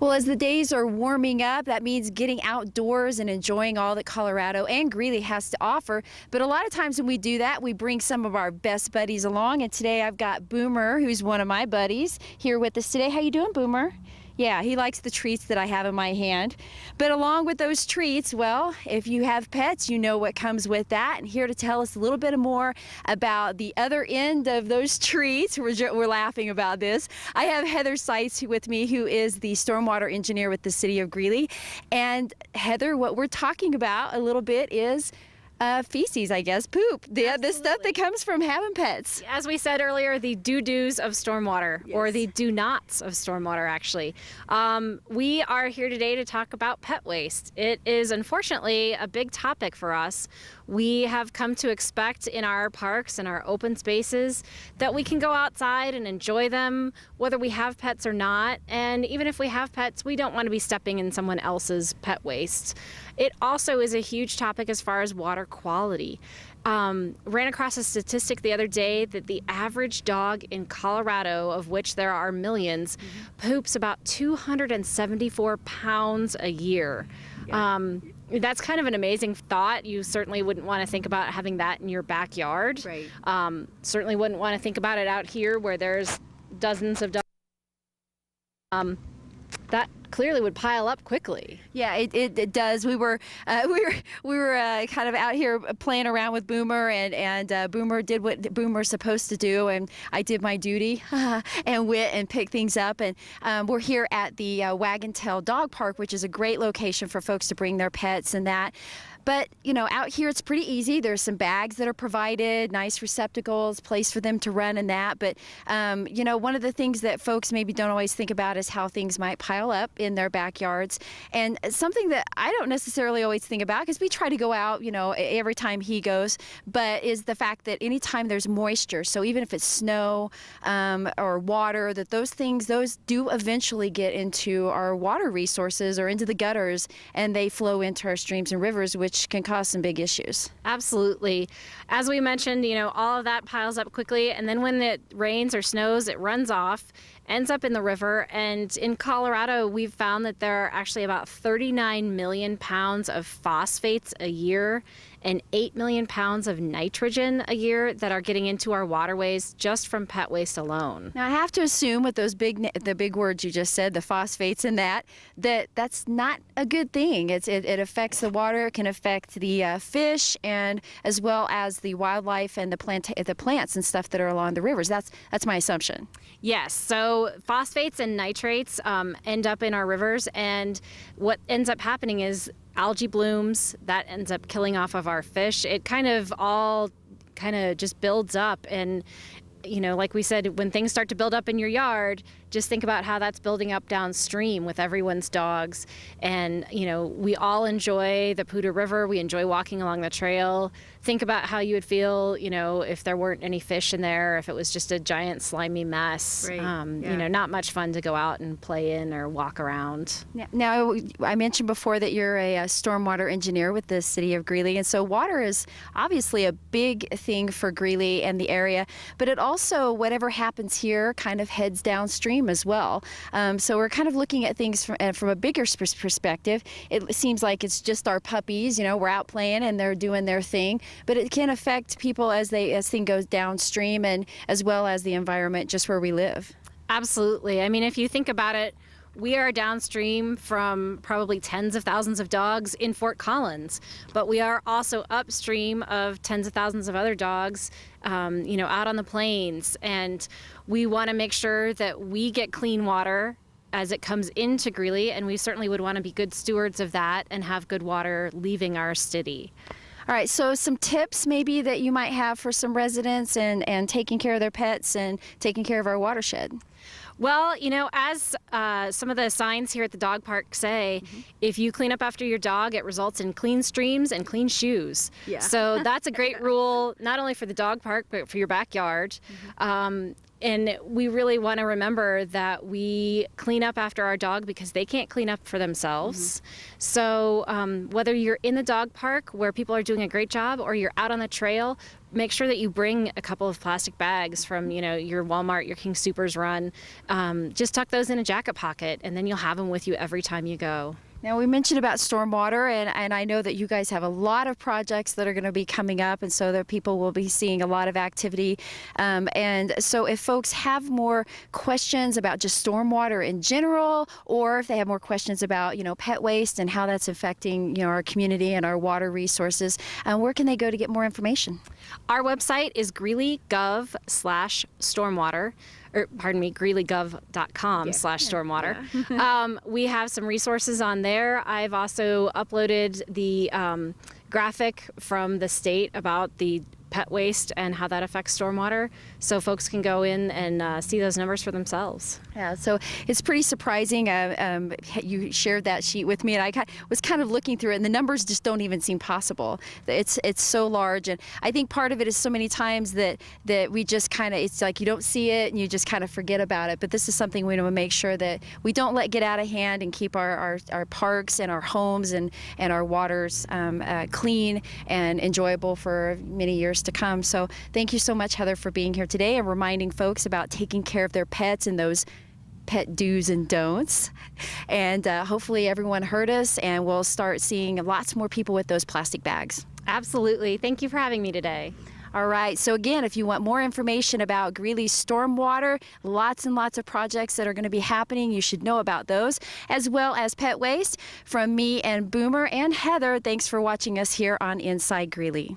Well, as the days are warming up, that means getting outdoors and enjoying all that Colorado and Greeley has to offer. But a lot of times when we do that, we bring some of our best buddies along. And today I've got Boomer, who's one of my buddies, here with us today. How you doing, Boomer? Yeah, he likes the treats that I have in my hand. But along with those treats, well, if you have pets, you know what comes with that. And here to tell us a little bit more about the other end of those treats, we're laughing about this, I have Heather Seitz with me, who is the stormwater engineer with the city of Greeley. And Heather, what we're talking about a little bit is feces, I guess, poop, the stuff that comes from having pets. As we said earlier, the do-dos of stormwater, yes, or the do-nots of stormwater, actually. We are here today to talk about pet waste. It is unfortunately a big topic for us. We have come to expect in our parks and our open spaces that we can go outside and enjoy them, whether we have pets or not. And even if we have pets, we don't want to be stepping in someone else's pet waste. It also is a huge topic as far as water quality. Ran across a statistic the other day that the average dog in Colorado, of which there are millions, poops about 274 pounds a year. Yeah. That's kind of an amazing thought. You certainly wouldn't want to think about having that in your backyard. Right. Certainly wouldn't want to think about it out here where there's dozens of dogs. That clearly would pile up quickly. Yeah, it does. We were kind of out here playing around with Boomer, and Boomer did what Boomer's supposed to do, and I did my duty and went and picked things up. And we're here at the Wagon Tail Dog Park, which is a great location for folks to bring their pets and that. But, you know, out here it's pretty easy. There's some bags that are provided, nice receptacles, place for them to run and that. But, you know, one of the things that folks maybe don't always think about is how things might pile up in their backyards. And something that I don't necessarily always think about, because we try to go out, you know, every time he goes, but is the fact that anytime there's moisture, so even if it's snow or water, that those do eventually get into our water resources or into the gutters, and they flow into our streams and rivers, which can cause some big issues. Absolutely. As we mentioned, you know, all of that piles up quickly, and then when it rains or snows, it runs off, ends up in the river. And in Colorado, we've found that there are actually about 39 million pounds of phosphates a year and 8 million pounds of nitrogen a year that are getting into our waterways just from pet waste alone. Now, I have to assume with those the big words you just said, the phosphates and that's not a good thing. It affects the water, it can affect the fish, and as well as the wildlife and the plants and stuff that are along the rivers. That's my assumption. Yes, so phosphates and nitrates end up in our rivers, and what ends up happening is algae blooms. That ends up killing off of our fish. It kind of all just builds up, and you know, like we said, when things start to build up in your yard, just think about how that's building up downstream with everyone's dogs. And, you know, we all enjoy the Poudre River. We enjoy walking along the trail. Think about how you would feel, you know, if there weren't any fish in there, if it was just a giant slimy mess. Right. Yeah. You know, not much fun to go out and play in or walk around. Now, I mentioned before that you're a stormwater engineer with the city of Greeley. And so water is obviously a big thing for Greeley and the area, but it also, whatever happens here kind of heads downstream as well. So we're kind of looking at things from a bigger perspective. It seems like it's just our puppies, you know, we're out playing and they're doing their thing, but it can affect people as thing goes downstream, and as well as the environment just where we live. Absolutely. I mean, if you think about it, we are downstream from probably tens of thousands of dogs in Fort Collins, but we are also upstream of tens of thousands of other dogs, you know, out on the plains. And we want to make sure that we get clean water as it comes into Greeley, and we certainly would want to be good stewards of that and have good water leaving our city. All right, so some tips maybe that you might have for some residents and taking care of their pets and taking care of our watershed. Well, you know, as some of the signs here at the dog park say, if you clean up after your dog, it results in clean streams and clean shoes. Yeah. So that's a great rule, not only for the dog park, but for your backyard. And we really want to remember that we clean up after our dog because they can't clean up for themselves. So whether you're in the dog park where people are doing a great job or you're out on the trail, make sure that you bring a couple of plastic bags from, your Walmart, your King Soopers run. Just tuck those in a jacket pocket, and then you'll have them with you every time you go. Now, we mentioned about stormwater, and I know that you guys have a lot of projects that are going to be coming up, and so that people will be seeing a lot of activity. And so if folks have more questions about just stormwater in general, or if they have more questions about, pet waste and how that's affecting, our community and our water resources, where can they go to get more information? Our website is greeley.gov/stormwater. greeleygov.com/stormwater. We have some resources on there. I've also uploaded the graphic from the state about the pet waste and how that affects stormwater, so folks can go in and see those numbers for themselves. Yeah, so it's pretty surprising. You shared that sheet with me, and I was kind of looking through it, and the numbers just don't even seem possible. It's so large, and I think part of it is so many times that we just kind of, it's like you don't see it and you just kind of forget about it. But this is something we want to make sure that we don't let get out of hand and keep our parks and our homes and our waters clean and enjoyable for many years to come. So thank you so much, Heather, for being here today and reminding folks about taking care of their pets and those pet do's and don'ts. And hopefully everyone heard us, and we'll start seeing lots more people with those plastic bags. Absolutely. Thank you for having me today. All right. So again, if you want more information about Greeley's stormwater, lots and lots of projects that are going to be happening, you should know about those, as well as pet waste. From me and Boomer and Heather, thanks for watching us here on Inside Greeley.